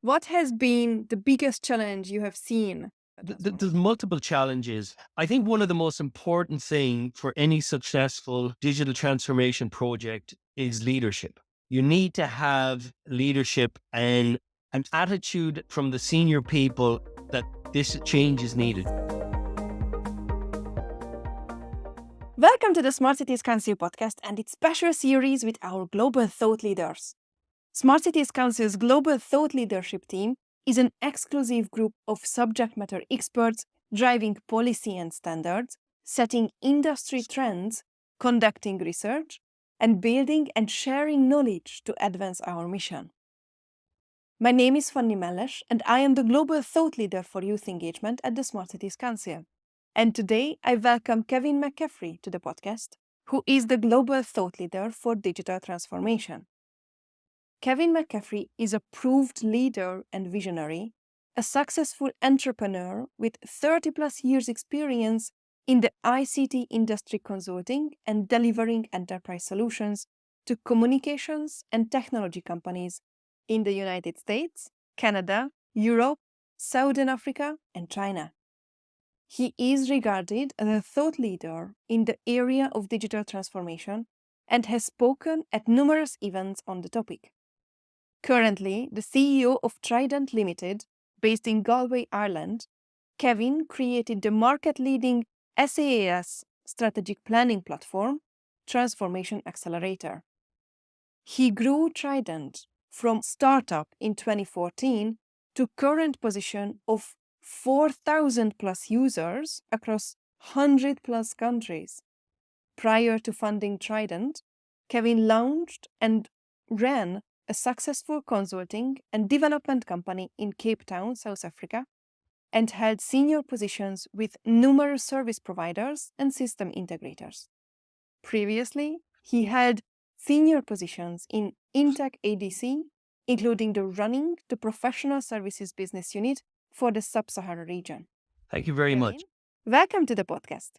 What has been the biggest challenge you have seen? The There's transformation. multiple challenges. I think one of the most important thing for any successful digital transformation project is leadership. You need to have leadership and an attitude from the senior people that this change is needed. Welcome to the Smart Cities Council podcast and its special series with our global thought leaders. Smart Cities Council's global thought leadership team is an exclusive group of subject matter experts driving policy and standards, setting industry trends, conducting research, and building and sharing knowledge to advance our mission. My name is Fanny Mellesh, and I am the Global Thought Leader for Youth Engagement at the Smart Cities Council. And today, I welcome Kevin McCaffrey to the podcast, who is the Global Thought Leader for Digital Transformation. Kevin McCaffrey is a proved leader and visionary, a successful entrepreneur with 30 plus years experience in the ICT industry consulting and delivering enterprise solutions to communications and technology companies in the United States, Canada, Europe, Southern Africa, and China. He is regarded as a thought leader in the area of digital transformation and has spoken at numerous events on the topic. Currently, the CEO of Trident Limited, based in Galway, Ireland, Kevin created the market-leading SaaS strategic planning platform, Transformation Accelerator. He grew Trident from startup in 2014 to current position of 4,000 plus users across 100 plus countries. Prior to funding Trident, Kevin launched and ran a successful consulting and development company in Cape Town, South Africa, and held senior positions with numerous service providers and system integrators. Previously, he held senior positions in Intech ADC, including running the professional services business unit for the Sub-Saharan region. Thank you very Kevin, much. welcome to the podcast.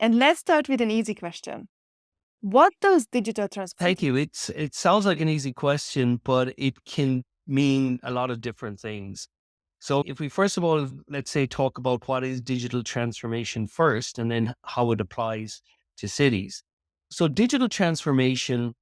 And let's start with an easy question. What does digital Thank transformation? you. It sounds like an easy question, but it can mean a lot of different things. So if we first of all, let's say, talk about what is digital transformation first and then how it applies to cities. So digital transformation,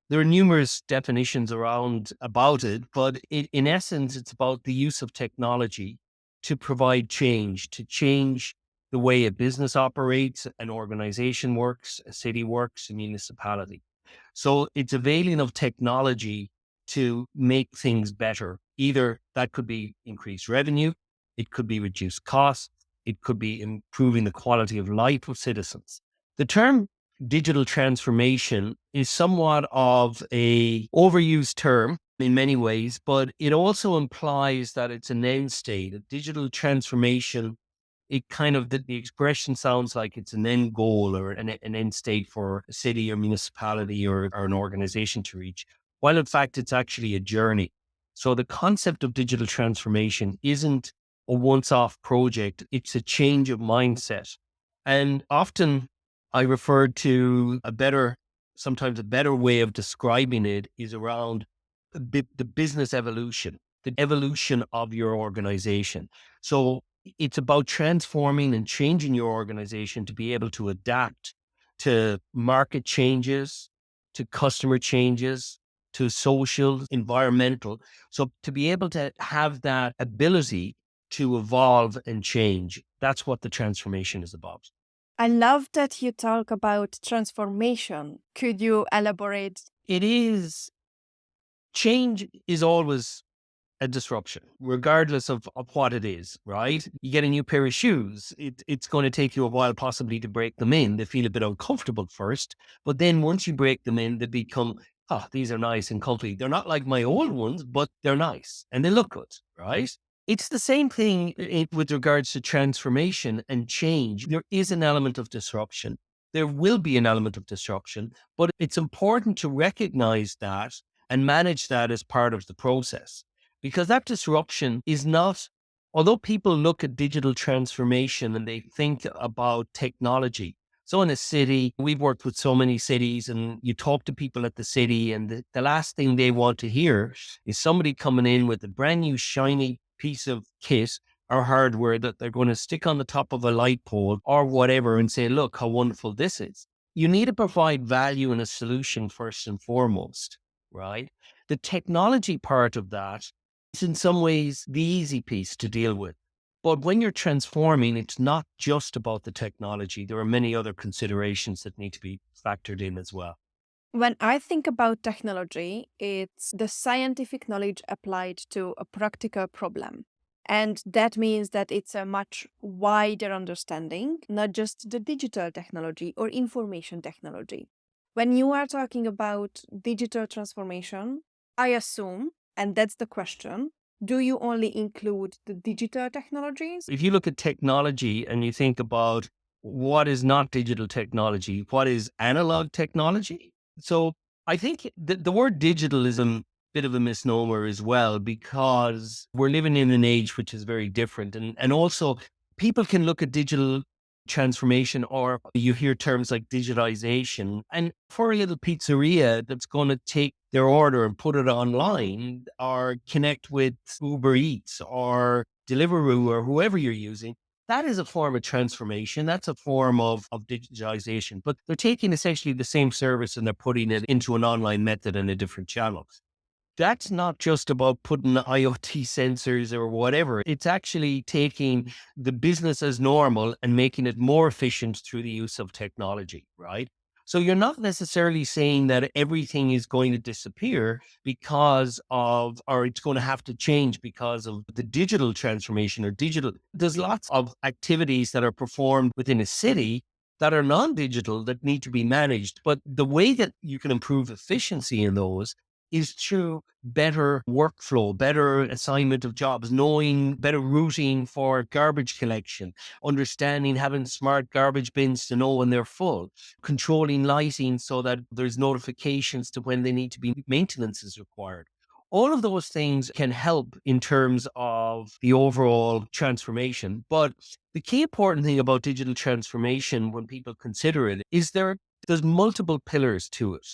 there are numerous definitions around about it, but in essence, it's about the use of technology to provide change, to change the way a business operates, an organization works, a city works, a municipality. So it's availing of technology to make things better. Either that could be increased revenue, it could be reduced costs, it could be improving the quality of life of citizens. The term digital transformation is somewhat of a overused term in many ways, but it also implies that it's an end state. A digital transformation, it kind of the expression sounds like it's an end goal or an end state for a city or municipality or an organization to reach, while in fact it's actually a journey. So the concept of digital transformation isn't a once-off project, it's a change of mindset. And often I refer to sometimes a better way of describing it is around the business evolution, the evolution of your organization. So it's about transforming and changing your organization to be able to adapt to market changes, to customer changes, to social, environmental. So to be able to have that ability to evolve and change, that's what the transformation is about. I love that you talk about transformation. Could you elaborate? It is change is always a disruption, regardless of what it is, right? You get a new pair of shoes. It's going to take you a while possibly to break them in. They feel a bit uncomfortable first, but then once you break them in, they become, these are nice and comfy. They're not like my old ones, but they're nice and they look good, right? It's the same thing with regards to transformation and change. There is an element of disruption. There will be an element of disruption, but it's important to recognize that and manage that as part of the process. Because that disruption is not, although people look at digital transformation and they think about technology, So in a city, we've worked with so many cities, and you talk to people at the city, and the last thing they want to hear is somebody coming in with a brand new shiny piece of kit or hardware that they're going to stick on the top of a light pole or whatever and say, look how wonderful this is. You need to provide value and a solution first and foremost, right? The technology part of that is in some ways the easy piece to deal with. But when you're transforming, it's not just about the technology. There are many other considerations that need to be factored in as well. When I think about technology, it's the scientific knowledge applied to a practical problem. And that means that it's a much wider understanding, not just the digital technology or information technology. When you are talking about digital transformation, I assume, and that's the question, do you only include the digital technologies? If you look at technology and you think about what is not digital technology, what is analog technology? So I think the word digital is a bit of a misnomer as well, because we're living in an age which is very different. And also, people can look at digital transformation, or you hear terms like digitization. And for a little pizzeria that's going to take their order and put it online or connect with Uber Eats or Deliveroo or whoever you're using, that is a form of transformation. That's a form of digitization. But they're taking essentially the same service and they're putting it into an online method and a different channel. That's not just about putting IoT sensors or whatever. It's actually taking the business as normal and making it more efficient through the use of technology, right? So you're not necessarily saying that everything is going to disappear because of, or it's going to have to change because of the digital transformation or digital. There's lots of activities that are performed within a city that are non-digital that need to be managed. But the way that you can improve efficiency in those is through better workflow, better assignment of jobs, knowing better routing for garbage collection, understanding having smart garbage bins to know when they're full, controlling lighting so that there's notifications to when they need to be maintenance is required. All of those things can help in terms of the overall transformation. But the key important thing about digital transformation when people consider it is there's multiple pillars to it,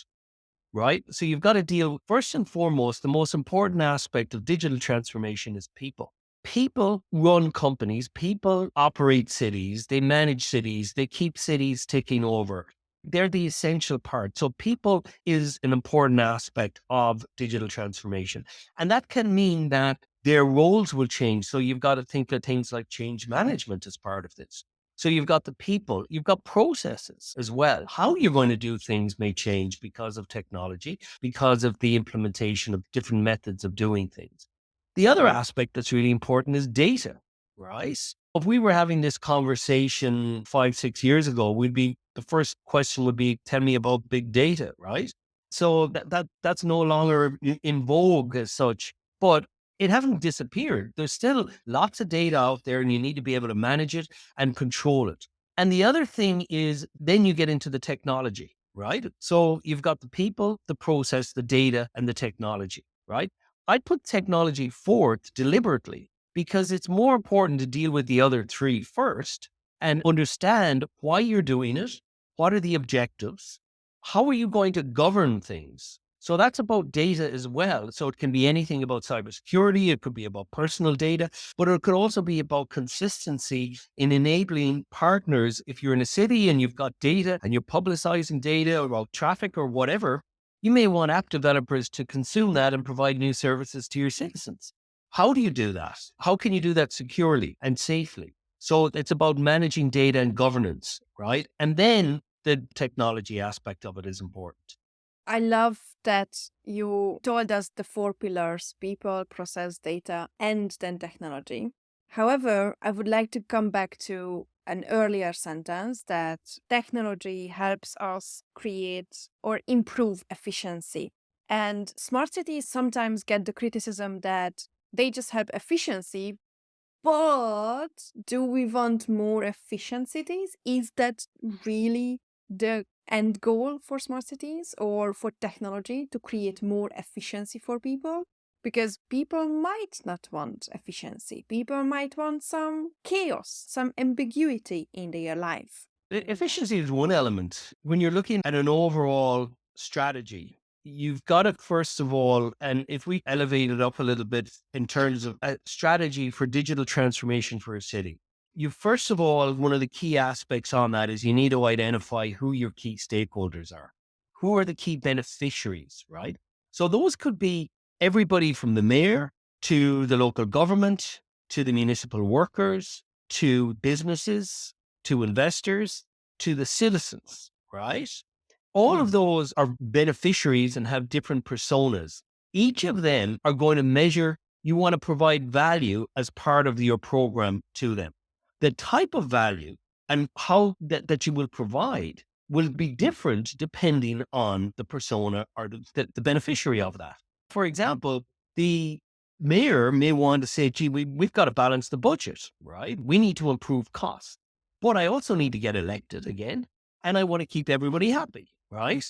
right? So you've got to deal, first and foremost, the most important aspect of digital transformation is people. People run companies, people operate cities, they manage cities, they keep cities ticking over. They're the essential part. So people is an important aspect of digital transformation. And that can mean that their roles will change. So you've got to think of things like change management as part of this. So you've got the people, you've got processes as well. How you're going to do things may change because of technology, because of the implementation of different methods of doing things. The other aspect that's really important is data, right? If we were having this conversation 5, 6 years ago, the first question would be, tell me about big data, right? So that's no longer in vogue as such, but it hasn't disappeared. There's still lots of data out there and you need to be able to manage it and control it. And the other thing is then you get into the technology, right? So you've got the people, the process, the data, and the technology, right? I put technology forth deliberately because it's more important to deal with the other three first and understand why you're doing it. What are the objectives? How are you going to govern things? So that's about data as well. So it can be anything about cybersecurity. It could be about personal data, but it could also be about consistency in enabling partners. If you're in a city and you've got data and you're publicizing data about traffic or whatever, you may want app developers to consume that and provide new services to your citizens. How do you do that? How can you do that securely and safely? So it's about managing data and governance, right? And then the technology aspect of it is important. I love that you told us the four pillars: people, process, data, and then technology. However, I would like to come back to an earlier sentence that technology helps us create or improve efficiency. And smart cities sometimes get the criticism that they just help efficiency, but do we want more efficient cities? Is that really the end goal for smart cities or for technology to create more efficiency for people? Because people might not want efficiency. People might want some chaos, some ambiguity in their life. Efficiency is one element. When you're looking at an overall strategy, you've got to, first of all, and if we elevate it up a little bit in terms of a strategy for digital transformation for a city, you first of all, one of the key aspects on that is you need to identify who your key stakeholders are. Who are the key beneficiaries, right? So those could be everybody from the mayor to the local government, to the municipal workers, to businesses, to investors, to the citizens, right? All of those are beneficiaries and have different personas. Each of them are going to measure, you want to provide value as part of your program to them. The type of value and how that you will provide will be different depending on the persona or the beneficiary of that. For example, the mayor may want to say, gee, we've got to balance the budget, right? We need to improve costs, but I also need to get elected again, and I want to keep everybody happy, right?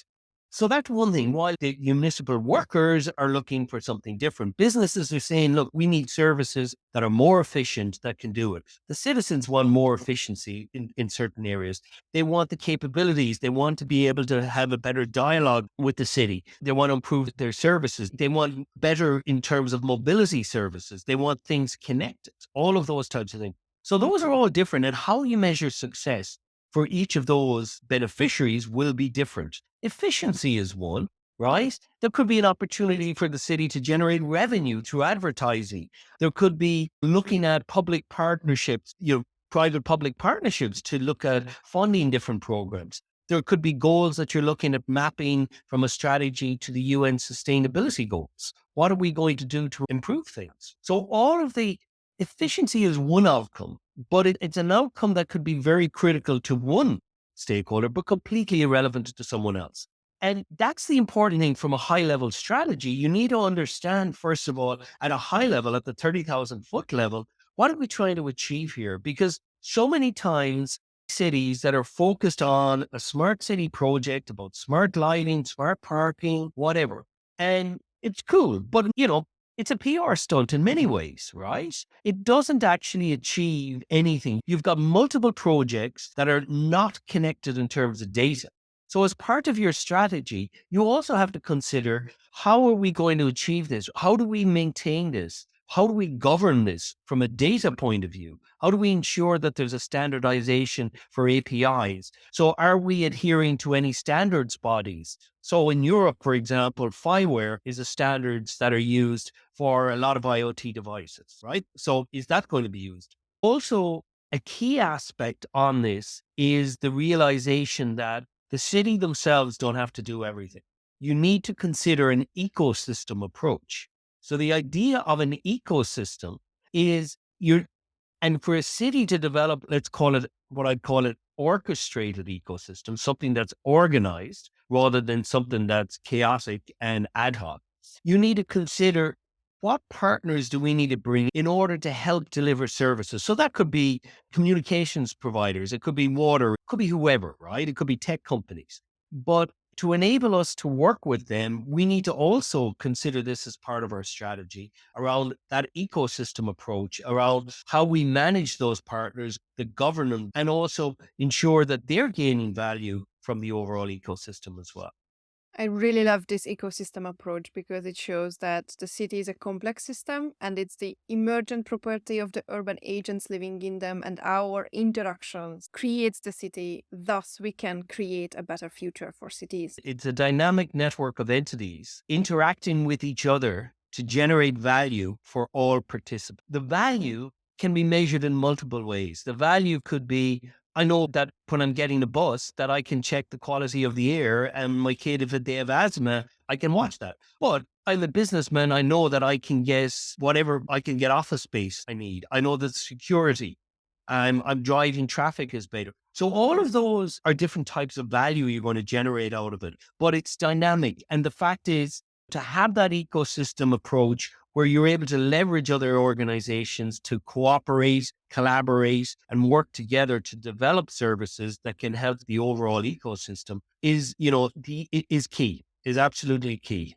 So that's one thing. While the municipal workers are looking for something different, businesses are saying, look, we need services that are more efficient that can do it. The citizens want more efficiency in certain areas. They want the capabilities. They want to be able to have a better dialogue with the city. They want to improve their services. They want better in terms of mobility services. They want things connected, all of those types of things. So those are all different. And how you measure success for each of those beneficiaries will be different. Efficiency is one, right? There could be an opportunity for the city to generate revenue through advertising. There could be looking at public partnerships, private public partnerships to look at funding different programs. There could be goals that you're looking at mapping from a strategy to the UN sustainability goals. What are we going to do to improve things? So all of the efficiency is one outcome, but it's an outcome that could be very critical to one stakeholder, but completely irrelevant to someone else. And that's the important thing from a high level strategy. You need to understand, first of all, at a high level, at the 30,000 foot level, what are we trying to achieve here? Because so many times, cities that are focused on a smart city project about smart lighting, smart parking, whatever. And it's cool, but it's a PR stunt in many ways, right? It doesn't actually achieve anything. You've got multiple projects that are not connected in terms of data. So as part of your strategy, you also have to consider, how are we going to achieve this? How do we maintain this? How do we govern this from a data point of view? How do we ensure that there's a standardization for APIs? So are we adhering to any standards bodies? So in Europe, for example, FIWARE is a standards that are used for a lot of IoT devices, right? So is that going to be used? Also, a key aspect on this is the realization that the city themselves don't have to do everything. You need to consider an ecosystem approach. So the idea of an ecosystem is and for a city to develop, let's call it what I'd call it orchestrated ecosystem, something that's organized rather than something that's chaotic and ad hoc. You need to consider, what partners do we need to bring in order to help deliver services? So that could be communications providers, it could be water, it could be whoever, right? It could be tech companies. But to enable us to work with them, we need to also consider this as part of our strategy around that ecosystem approach, around how we manage those partners, the governance, and also ensure that they're gaining value from the overall ecosystem as well. I really love this ecosystem approach because it shows that the city is a complex system and it's the emergent property of the urban agents living in them, and our interactions creates the city. Thus, we can create a better future for cities. It's a dynamic network of entities interacting with each other to generate value for all participants. The value can be measured in multiple ways. The value could be, I know that when I'm getting a bus, that I can check the quality of the air, and my kid, if they have asthma, I can watch that. But I'm a businessman. I know that I can get whatever, I can get office space I need. I know that security, I'm driving, traffic is better. So all of those are different types of value you're going to generate out of it, but it's dynamic. And the fact is, to have that ecosystem approach where you're able to leverage other organizations to cooperate, collaborate, and work together to develop services that can help the overall ecosystem is, is key, is absolutely key.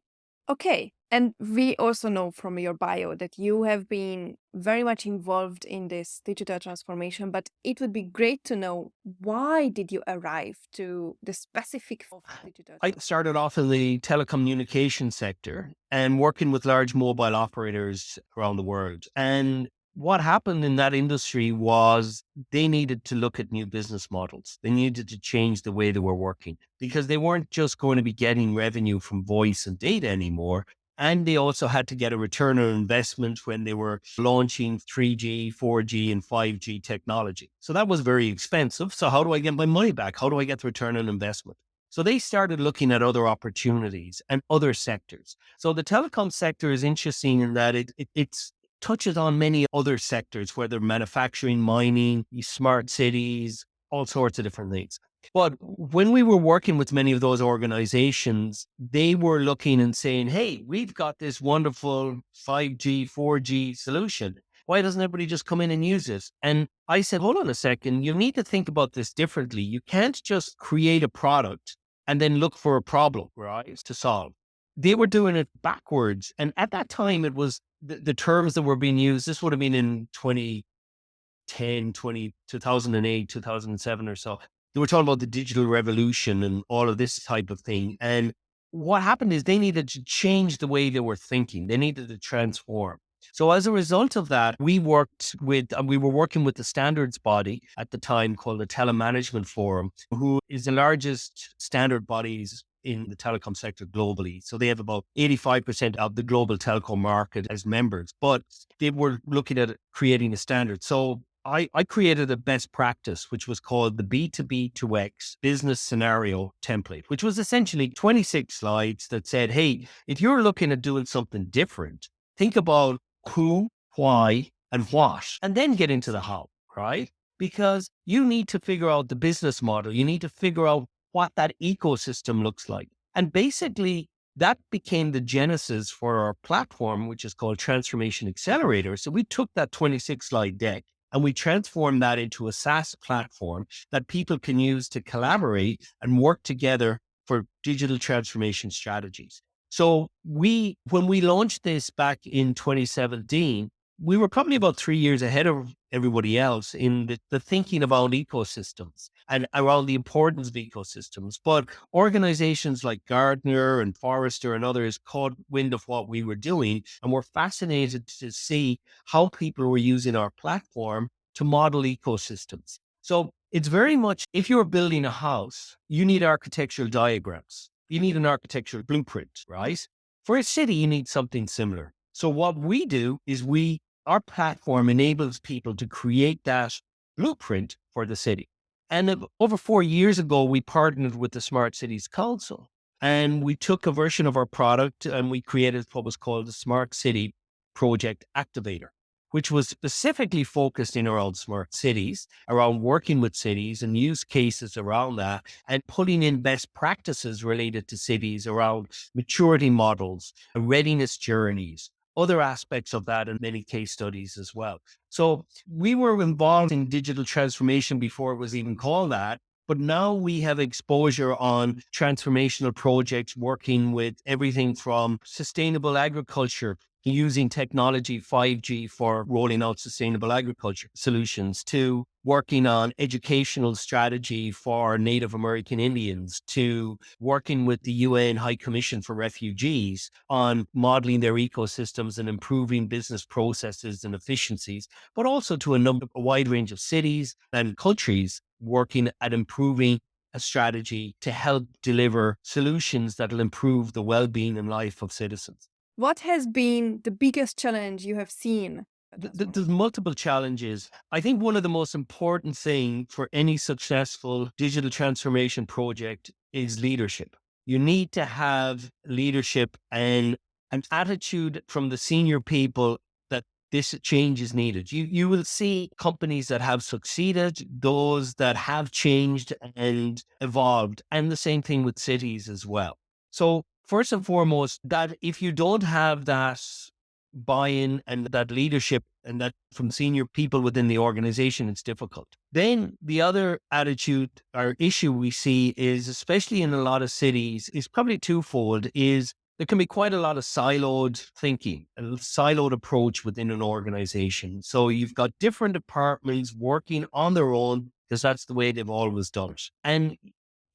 Okay, And we also know from your bio that you have been very much involved in this digital transformation, but it would be great to know, why did you arrive to the specific of digital I started off in the telecommunication sector and working with large mobile operators around the world. And what happened in that industry was they needed to look at new business models. They needed to change the way they were working because they weren't just going to be getting revenue from voice and data anymore. And they also had to get a return on investment when they were launching 3G, 4G, and 5G technology. So that was very expensive. So how do I get my money back? How do I get the return on investment? So they started looking at other opportunities and other sectors. So the telecom sector is interesting in that it touches on many other sectors, whether manufacturing, mining, smart cities, all sorts of different things. But when we were working with many of those organizations, they were looking and saying, hey, we've got this wonderful 5G, 4G solution. Why doesn't everybody just come in and use it? And I said, hold on a second, you need to think about this differently. You can't just create a product and then look for a problem, right, to solve. They were doing it backwards. And at that time, it was the terms that were being used. This would have been in 2010, 2008, 2007 or so. They were talking about the digital revolution and all of this type of thing. And what happened is they needed to change the way they were thinking. They needed to transform. So as a result of that, we were working with the standards body at the time called the Telemanagement Forum, who is the largest standard bodies in the telecom sector globally. So they have about 85% of the global telecom market as members, but they were looking at creating a standard. So I created a best practice, which was called the B2B2X business scenario template, which was essentially 26 slides that said, hey, if you're looking at doing something different, think about who, why, and what, and then get into the how, right? Because you need to figure out the business model. You need to figure out what that ecosystem looks like. And basically, that became the genesis for our platform, which is called Transformation Accelerator. So we took that 26 slide deck and we transformed that into a SaaS platform that people can use to collaborate and work together for digital transformation strategies. So when we launched this back in 2017, we were probably about 3 years ahead of everybody else in the thinking about ecosystems and around the importance of ecosystems. But organizations like Gartner and Forrester and others caught wind of what we were doing and were fascinated to see how people were using our platform to model ecosystems. So it's very much, if you're building a house, you need architectural diagrams. You need an architectural blueprint, right? For a city, you need something similar. So what we do is our platform enables people to create that blueprint for the city. And over 4 years ago, we partnered with the Smart Cities Council and we took a version of our product and we created what was called the Smart City Project Activator, which was specifically focused in around smart cities, around working with cities and use cases around that, and putting in best practices related to cities around maturity models, readiness journeys, other aspects of that, and many case studies as well. So we were involved in digital transformation before it was even called that. But now we have exposure on transformational projects, working with everything from sustainable agriculture, using technology 5G for rolling out sustainable agriculture solutions, to working on educational strategy for Native American Indians, to working with the UN High Commission for Refugees on modeling their ecosystems and improving business processes and efficiencies, but also to a wide range of cities and countries working at improving a strategy to help deliver solutions that will improve the well-being and life of citizens. What has been the biggest challenge you have seen? There's multiple challenges. I think one of the most important things for any successful digital transformation project is leadership. You need to have leadership and an attitude from the senior people that this change is needed. You will see companies that have succeeded, those that have changed and evolved, and the same thing with cities as well. So first and foremost, that if you don't have that buy-in and that leadership and that from senior people within the organization, it's difficult. Then the other attitude or issue we see is, especially in a lot of cities, is probably twofold, is there can be quite a lot of siloed thinking, a siloed approach within an organization. So you've got different departments working on their own because that's the way they've always done it. And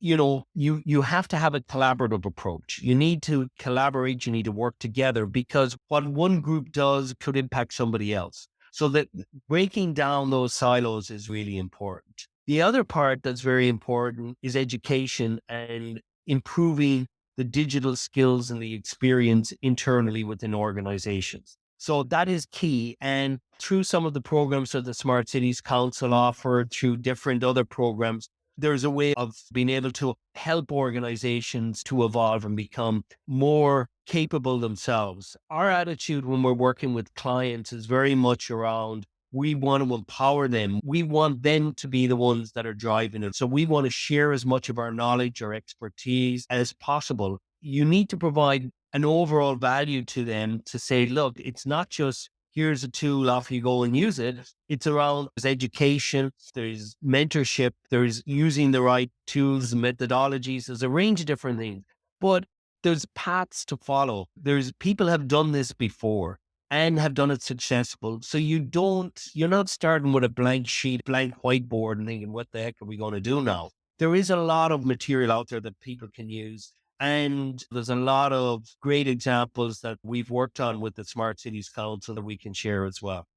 you have to have a collaborative approach. You need to collaborate, you need to work together because what one group does could impact somebody else. So that breaking down those silos is really important. The other part that's very important is education and improving the digital skills and the experience internally within organizations. So that is key. And through some of the programs that the Smart Cities Council offer, through different other programs, there's a way of being able to help organizations to evolve and become more capable themselves. Our attitude when we're working with clients is very much around we want to empower them. We want them to be the ones that are driving it. So we want to share as much of our knowledge or expertise as possible. You need to provide an overall value to them to say, look, it's not just here's a tool, off you go and use it. It's around there's education, there's mentorship, there's using the right tools and methodologies. There's a range of different things, but there's paths to follow. There's people have done this before and have done it successful. So you're not starting with a blank sheet, blank whiteboard and thinking, what the heck are we going to do now? There is a lot of material out there that people can use. And there's a lot of great examples that we've worked on with the Smart Cities Council that we can share as well.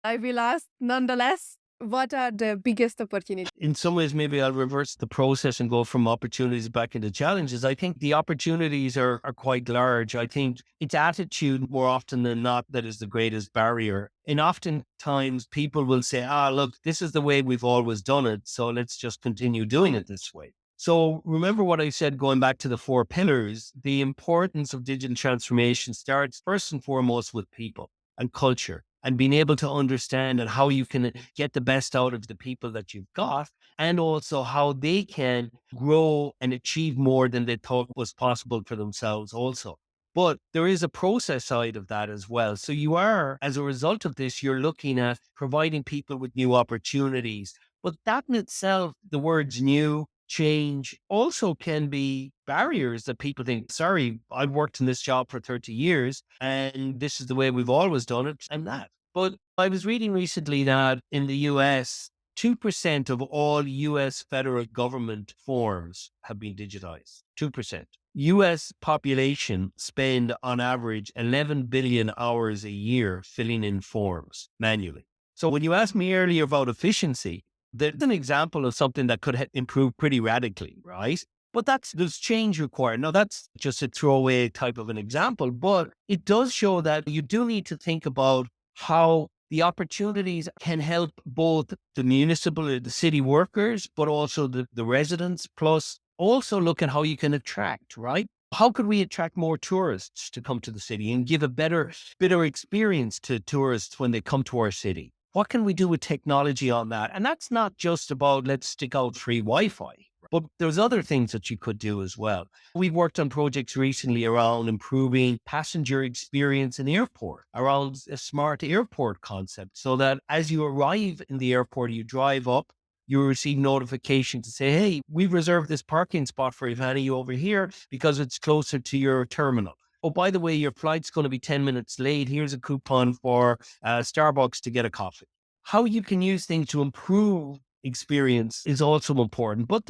I will ask, nonetheless, what are the biggest opportunities? In some ways, maybe I'll reverse the process and go from opportunities back into challenges. I think the opportunities are quite large. I think it's attitude more often than not that is the greatest barrier. And oftentimes people will say, look, this is the way we've always done it. So let's just continue doing it this way. So remember what I said, going back to the 4 pillars, the importance of digital transformation starts first and foremost with people and culture and being able to understand and how you can get the best out of the people that you've got and also how they can grow and achieve more than they thought was possible for themselves also. But there is a process side of that as well. So you are, as a result of this, you're looking at providing people with new opportunities. But that in itself, the words new, change also can be barriers that people think, sorry, I've worked in this job for 30 years and this is the way we've always done it and that. But I was reading recently that in the US, 2% of all US federal government forms have been digitized. 2%. US population spend on average 11 billion hours a year filling in forms manually. So when you asked me earlier about efficiency, there's an example of something that could improve pretty radically, right? But there's change required. Now, that's just a throwaway type of an example, but it does show that you do need to think about how the opportunities can help both the municipal or the city workers, but also the residents, plus also look at how you can attract, right? How could we attract more tourists to come to the city and give a better experience to tourists when they come to our city? What can we do with technology on that? And that's not just about let's stick out free Wi-Fi, but there's other things that you could do as well. We've worked on projects recently around improving passenger experience in airport, around a smart airport concept, so that as you arrive in the airport, you drive up, you receive notification to say, hey, we've reserved this parking spot for you over here because it's closer to your terminal. Oh, by the way, your flight's going to be 10 minutes late. Here's a coupon for Starbucks to get a coffee. How you can use things to improve experience is also important, but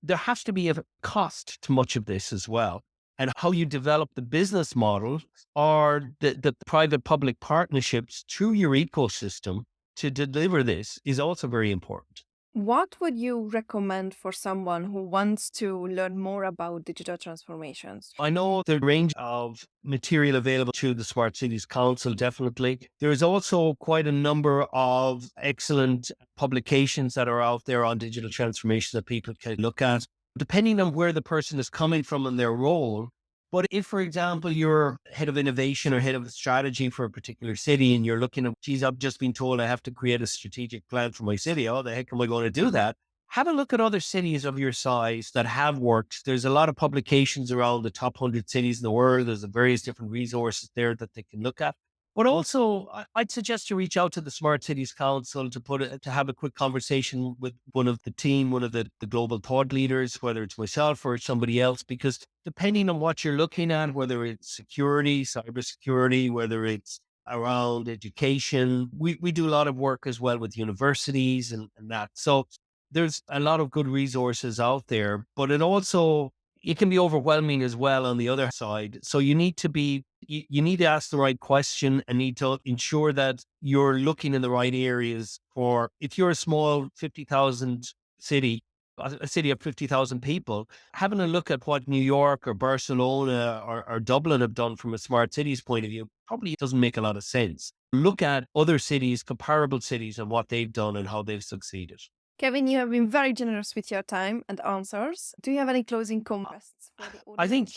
there has to be a cost to much of this as well. And how you develop the business model or the private-public partnerships through your ecosystem to deliver this is also very important. What would you recommend for someone who wants to learn more about digital transformations? I know the range of material available through the Smart Cities Council, definitely. There is also quite a number of excellent publications that are out there on digital transformation that people can look at, depending on where the person is coming from in their role. But if, for example, you're head of innovation or head of strategy for a particular city and you're looking at, geez, I've just been told I have to create a strategic plan for my city. How the heck am I going to do that? Have a look at other cities of your size that have worked. There's a lot of publications around the top 100 cities in the world. There's various different resources there that they can look at. But also, I'd suggest you reach out to the Smart Cities Council to have a quick conversation with one of the team, one of the global thought leaders, whether it's myself or somebody else, because depending on what you're looking at, whether it's security, cybersecurity, whether it's around education, we do a lot of work as well with universities and that. So there's a lot of good resources out there, but it can be overwhelming as well on the other side. So you need to ask the right question and need to ensure that you're looking in the right areas for, if you're a small 50,000 city, a city of 50,000 people, having a look at what New York or Barcelona or Dublin have done from a smart cities point of view probably doesn't make a lot of sense. Look at other cities, comparable cities, and what they've done and how they've succeeded. Kevin, you have been very generous with your time and answers. Do you have any closing comments for the audience? I think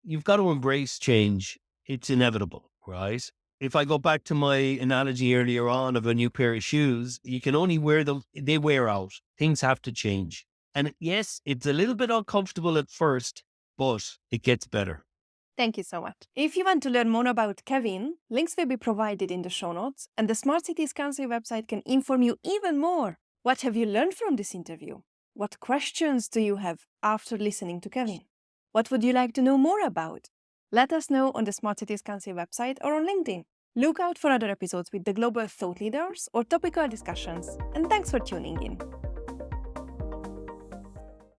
you've got to embrace change. It's inevitable, right? If I go back to my analogy earlier on of a new pair of shoes, you can only wear them, they wear out. Things have to change. And yes, it's a little bit uncomfortable at first, but it gets better. Thank you so much. If you want to learn more about Kevin, links will be provided in the show notes, and the Smart Cities Council website can inform you even more. What have you learned from this interview? What questions do you have after listening to Kevin? What would you like to know more about? Let us know on the Smart Cities Council website or on LinkedIn. Look out for other episodes with the global thought leaders or topical discussions, and thanks for tuning in.